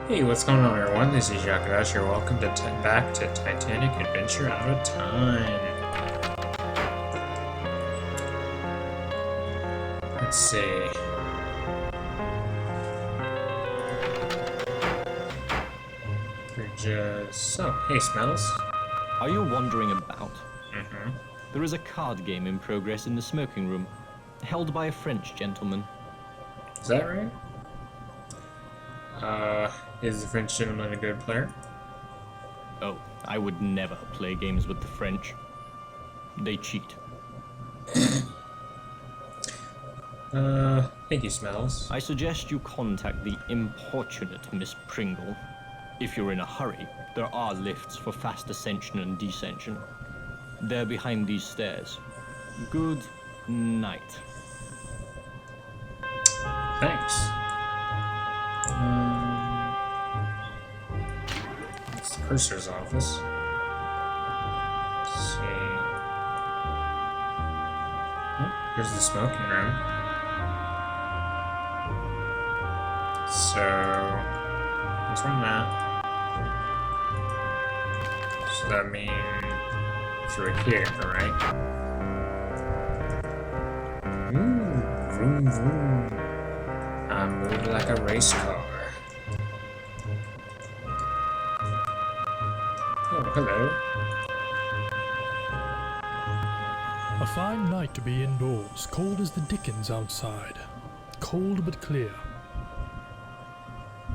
Hey, what's going on, everyone? This is Jorasz. You're welcome to back to Titanic Adventure Out of Time. Let's see. We're just... Oh, hey, Smells. Are you wandering about? Mm-hmm. There is a card game in progress in the smoking room, held by a French gentleman. Is that right? Is the French gentleman a good player? Oh, I would never play games with the French. They cheat. Thank you, Smells. I suggest you contact the importunate Miss Pringle. If you're in a hurry, there are lifts for fast ascension and descension. They're behind these stairs. Good night. Thanks. It's the purser's office. Let's see. Oh, here's the smoking room. So, let's run that. So that means through here, right? Vroom vroom. I move like a race car. Oh, hello. A fine night to be indoors, cold as the dickens outside. Cold but clear.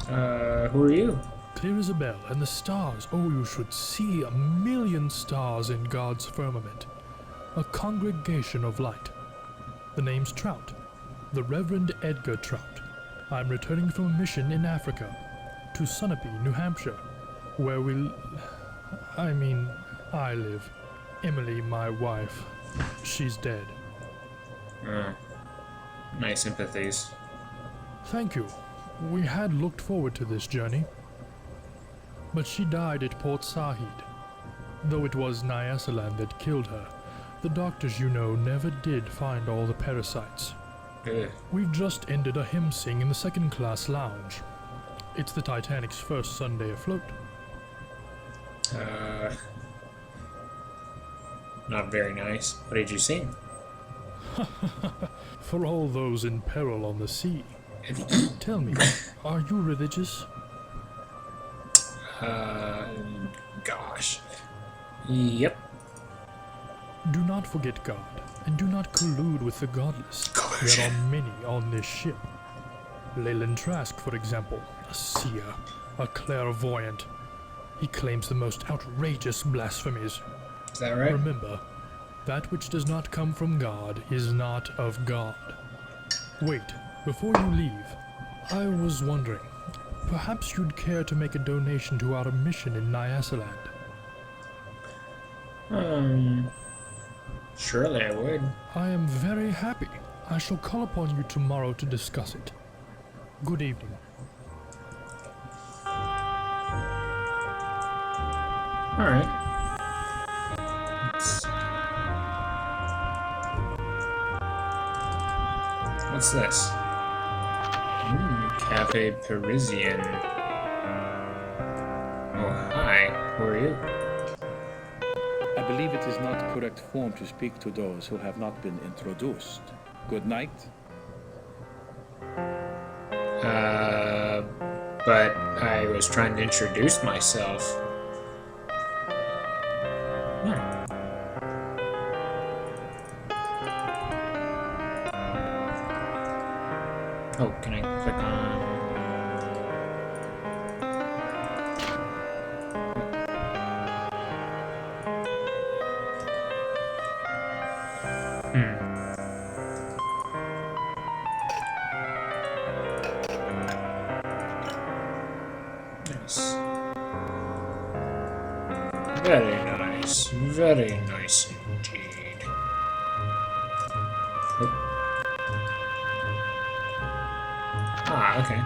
Who are you? Clear as a bell, and the stars, oh, you should see 1,000,000 stars in God's firmament. A congregation of light. The name's Trout, the Reverend Edgar Trout. I'm returning from a mission in Africa, to Sunapee, New Hampshire, where I live. Emily, my wife, she's dead. My sympathies. Thank you. We had looked forward to this journey. But she died at Port Said. Though it was Nyasaland that killed her, the doctors, you know, never did find all the parasites. We've just ended a hymn sing in the second-class lounge. It's the Titanic's first Sunday afloat. Not very nice. What did you sing? For all those in peril on the sea. Tell me, are you religious? Gosh. Yep. Do not forget God, and do not collude with the godless. There are many on this ship. Leyland Trask, for example, a seer, a clairvoyant. He claims the most outrageous blasphemies. Is that right? Remember, that which does not come from God is not of God. Wait, before you leave, I was wondering, perhaps you'd care to make a donation to our mission in Nyasaland. Surely I would. I am very happy. I shall call upon you tomorrow to discuss it. Good evening. Alright. What's this? Cafe Parisian. Oh, hi. Who are you? I believe it is not correct form to speak to those who have not been introduced. Good night. But I was trying to introduce myself. Oh, can I click on... Nice. Very nice. Very nice indeed. Oh. Ah, okay.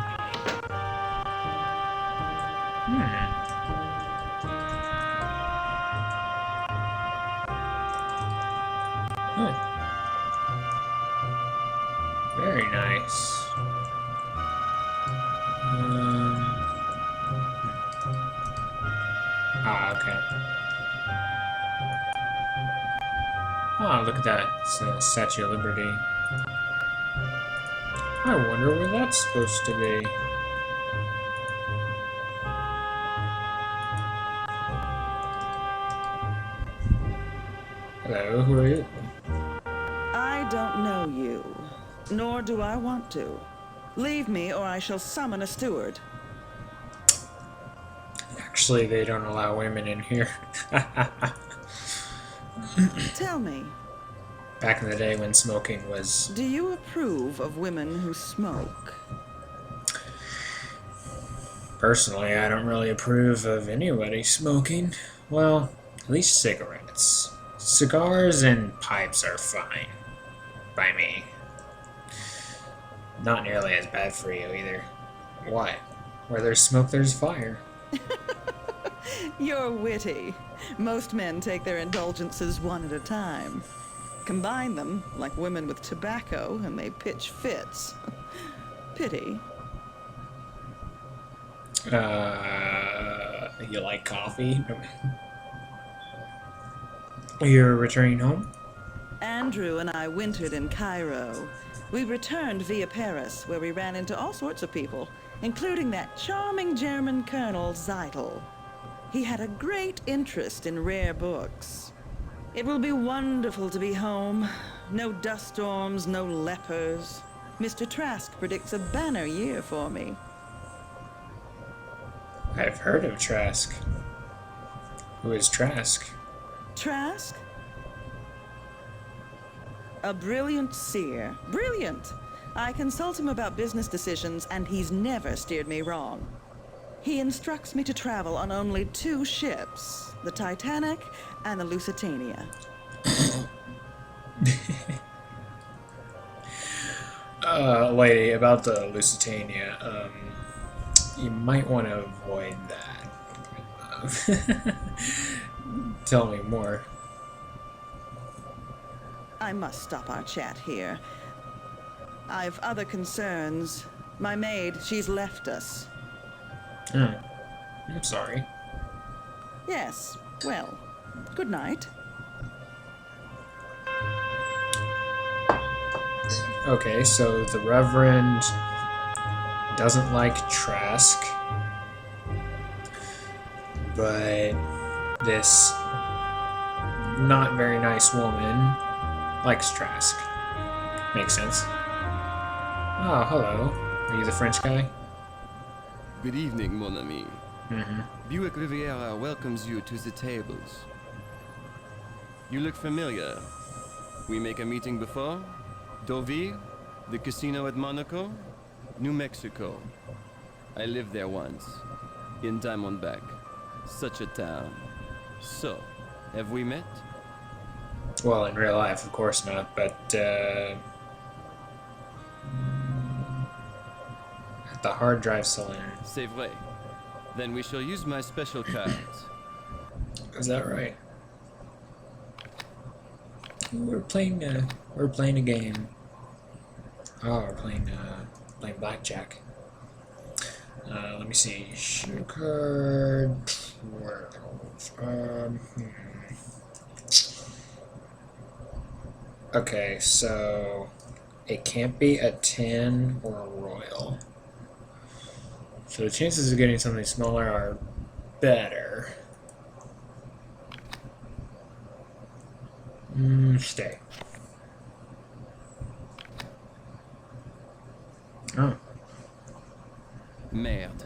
Very nice. Oh, look at that. It's a Statue of Liberty. I wonder where that's supposed to be. Hello, who are you? I don't know you, nor do I want to. Leave me or I shall summon a steward. Actually, they don't allow women in here. Tell me, Back in the day when smoking was... do you approve of women who smoke? Personally, I don't really approve of anybody smoking. Well, at least cigarettes. Cigars and pipes are fine. By me. Not nearly as bad for you either. What? Where there's smoke, there's fire. You're witty. Most men take their indulgences one at a time. Combine them, like women with tobacco, and they pitch fits. Pity. You like coffee? You're returning home? Andrew and I wintered in Cairo. We returned via Paris, where we ran into all sorts of people, including that charming German Colonel Zeitel. He had a great interest in rare books. It will be wonderful to be home. No dust storms, no lepers. Mr. Trask predicts a banner year for me. I've heard of Trask. Who is Trask? Trask? A brilliant seer. Brilliant! I consult him about business decisions, and he's never steered me wrong. He instructs me to travel on only 2 ships, the Titanic and the Lusitania. Lady, about the Lusitania, you might want to avoid that. Tell me more. I must stop our chat here. I've other concerns. My maid, she's left us. I'm sorry. Yes, well, good night. Okay, so the Reverend doesn't like Trask, but this not very nice woman likes Trask. Makes sense. Oh, hello. Are you the French guy? Good evening, mon ami. Mm-hmm. Buick Riviera welcomes you to the tables. You look familiar. We make a meeting before? Deauville? The casino at Monaco? New Mexico. I lived there once. In Diamondback. Such a town. So, have we met? Well, in real life, of course not, but, at the hard drive cylinder. C'est vrai. Then we shall use my special cards. Is that right? We're playing a game. Oh, we're playing blackjack. Let me see. Shoe card. Where are those? Okay, so it can't be a 10 or a royal. So the chances of getting something smaller are better. Stay. Oh. Merde.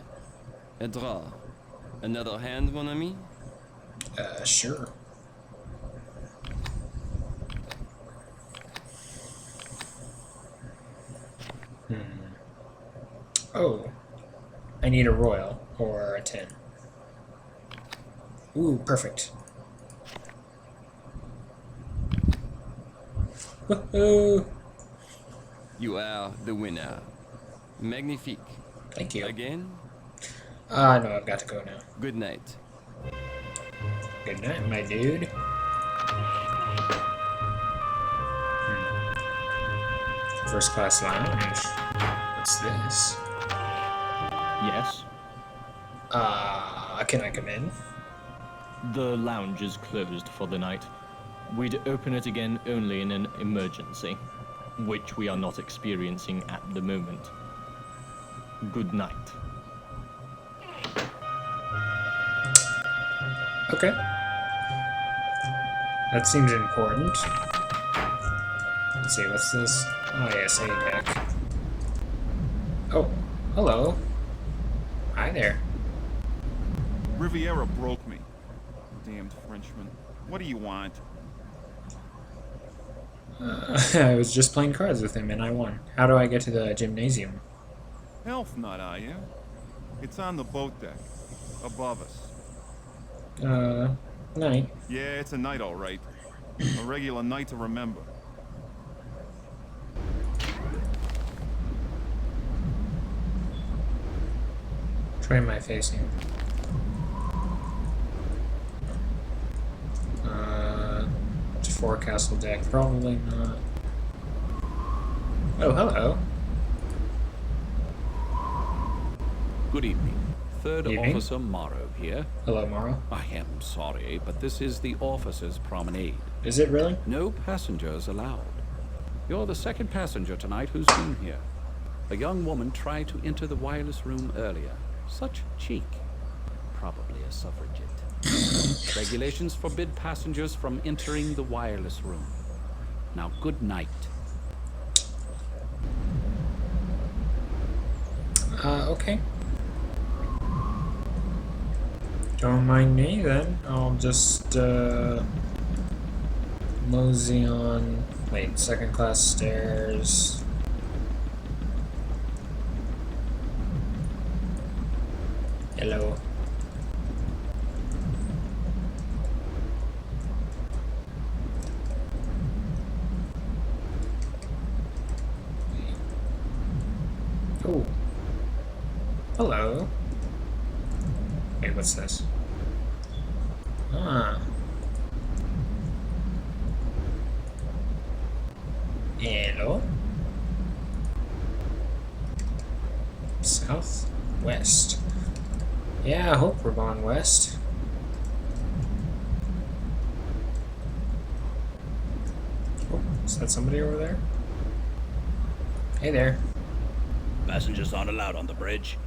A draw. Another hand, mon ami? Sure. Oh. I need a royal or a 10. Ooh, perfect. Woohoo! You are the winner. Magnifique. Thank you. Again? No, I've got to go now. Good night. Good night, my dude. First class lounge. What's this? Yes? Can I come in? The lounge is closed for the night. We'd open it again only in an emergency, which we are not experiencing at the moment. Good night. Okay. That seems important. Let's see, what's this? Oh, yes, A deck. Oh, hello. Hi there. Riviera broke me. Damned Frenchman. What do you want? I was just playing cards with him and I won. How do I get to the gymnasium? Elf nut, are you? It's on the boat deck. Above us. Night. Yeah, it's a night, all right. A regular night to remember. Where am I facing? Forecastle deck, probably not. Oh, hello. Good evening. Third Evening. Officer Morrow here. Hello, Morrow. I am sorry, but this is the officers' promenade. Is it really? No passengers allowed. You're the second passenger tonight who's been here. A young woman tried to enter the wireless room earlier. Such cheek. Probably a suffragette. Regulations forbid passengers from entering the wireless room. Now, good night. Okay. Don't mind me then. I'll just, mosey on. Wait, second class stairs. Hello. Oh. Hello. Wait, what's this? Ah. Hello. Southwest. Yeah, I hope we're going west. Oh, is that somebody over there? Hey there. Passengers aren't allowed on the bridge.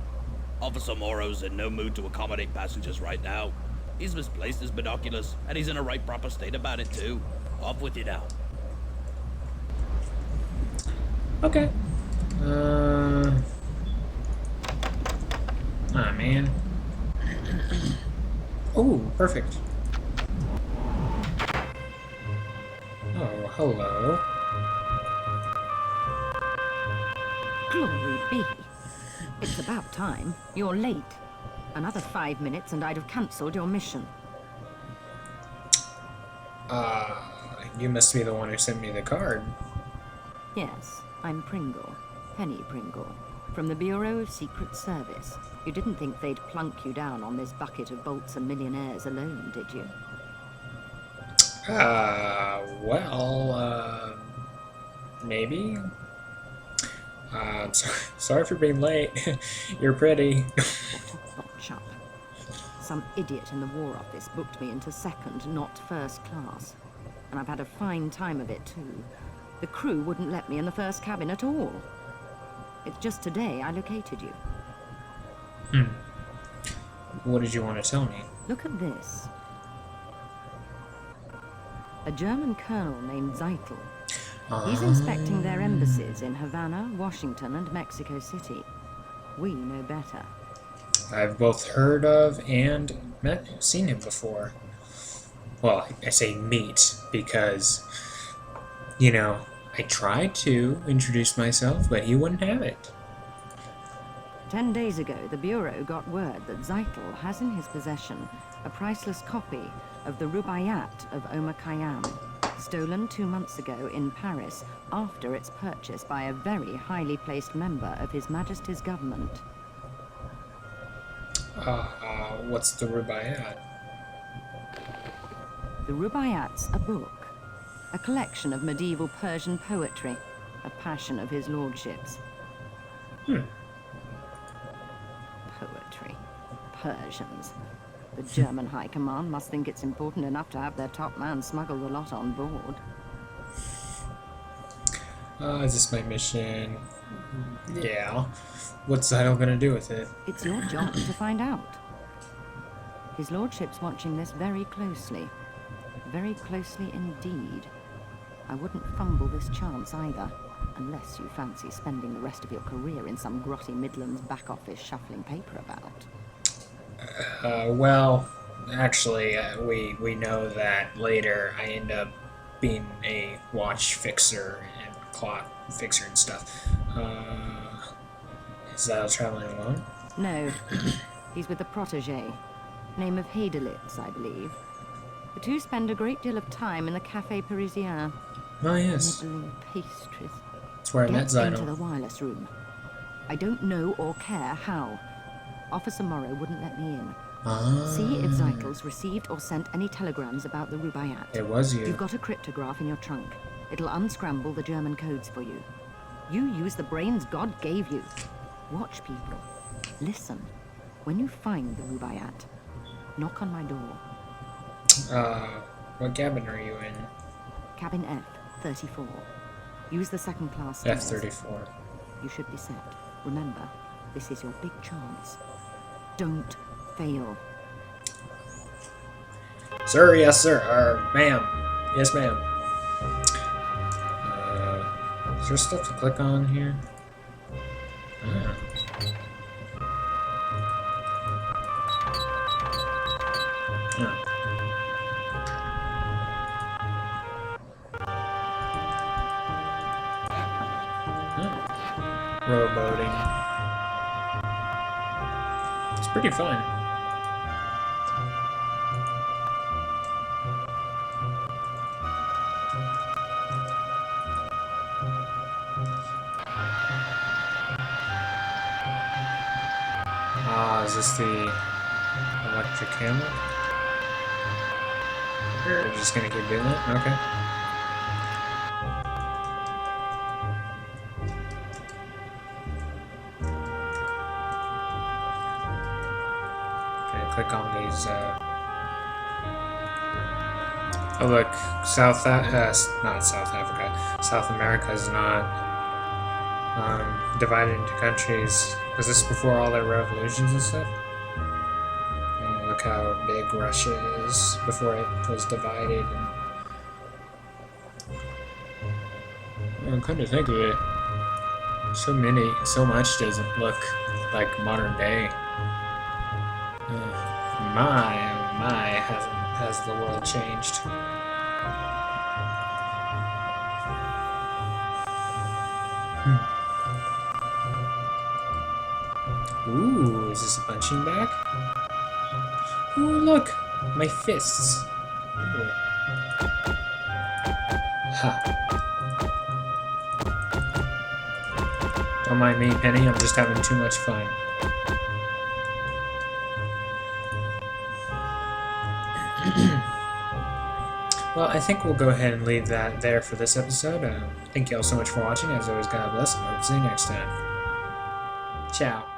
Officer Morrow's in no mood to accommodate passengers right now. He's misplaced his binoculars, and he's in a right proper state about it too. Off with you now. Okay. Ah, man. Oh, perfect. Oh, hello. Glory be. It's about time. You're late. Another 5 minutes and I'd have cancelled your mission. You must be the one who sent me the card. Yes, I'm Pringle. Penny Pringle. From the Bureau of Secret Service. You didn't think they'd plunk you down on this bucket of bolts and millionaires alone, did you? Well, maybe? Sorry for being late. You're pretty. What a chap. Some idiot in the War Office booked me into second, not first class. And I've had a fine time of it, too. The crew wouldn't let me in the first cabin at all. It's just today I located you. What did you want to tell me? Look at this. A German colonel named Zeitel. He's inspecting their embassies in Havana, Washington, and Mexico City. We know better. I've both heard of and seen him before. Well, I say meet because, you know, I tried to introduce myself, but he wouldn't have it. 10 days ago, the Bureau got word that Zeitel has in his possession a priceless copy of the Rubaiyat of Omar Khayyam, stolen 2 months ago in Paris after its purchase by a very highly placed member of His Majesty's government. What's the Rubaiyat? The Rubaiyat's a book, a collection of medieval Persian poetry, a passion of his lordship's. Hmm. Poetry. Persians. The German High Command must think it's important enough to have their top man smuggle the lot on board. Is this my mission? Yeah. What's Zytle gonna do with it? It's your job to find out. His lordship's watching this very closely. Very closely indeed. I wouldn't fumble this chance either, unless you fancy spending the rest of your career in some grotty Midlands back office shuffling paper about. Well, actually, we know that later I end up being a watch fixer and clock fixer and stuff. Is Zytle traveling alone? No. He's with a protege. Name of Heidelitz, I believe. The two spend a great deal of time in the Café Parisien. Oh, yes. Nibbling pastries. That's where I met Get into Zytle. the wireless room. I don't know or care how. Officer Morrow wouldn't let me in. See if Zytle's received or sent any telegrams about the Rubaiyat. It was you. You've got a cryptograph in your trunk. It'll unscramble the German codes for you. You use the brains God gave you. Watch people. Listen. When you find the Rubaiyat, knock on my door. What cabin are you in? Cabin F, 34. Use the second class stairs. F-34. You should be set. Remember, this is your big chance. Don't fail. Sir, yes, sir. Ma'am. Yes, ma'am. Is there stuff to click on here? Ah. Rowboating. It's pretty fun. Is this the electric hammer? We're just gonna keep doing it? Okay. Click on these, oh look, not South Africa, South America is not, divided into countries. Was this before all their revolutions and stuff? And look how big Russia is before it was divided. And I'm kind of think of it, so much doesn't look like modern day. My, has the world changed. Ooh, is this a punching bag? Ooh, look! My fists. Ooh. Ha. Don't mind me, Penny, I'm just having too much fun. Well, I think we'll go ahead and leave that there for this episode. Thank you all so much for watching. As always, God bless, and hope to see you next time. Ciao.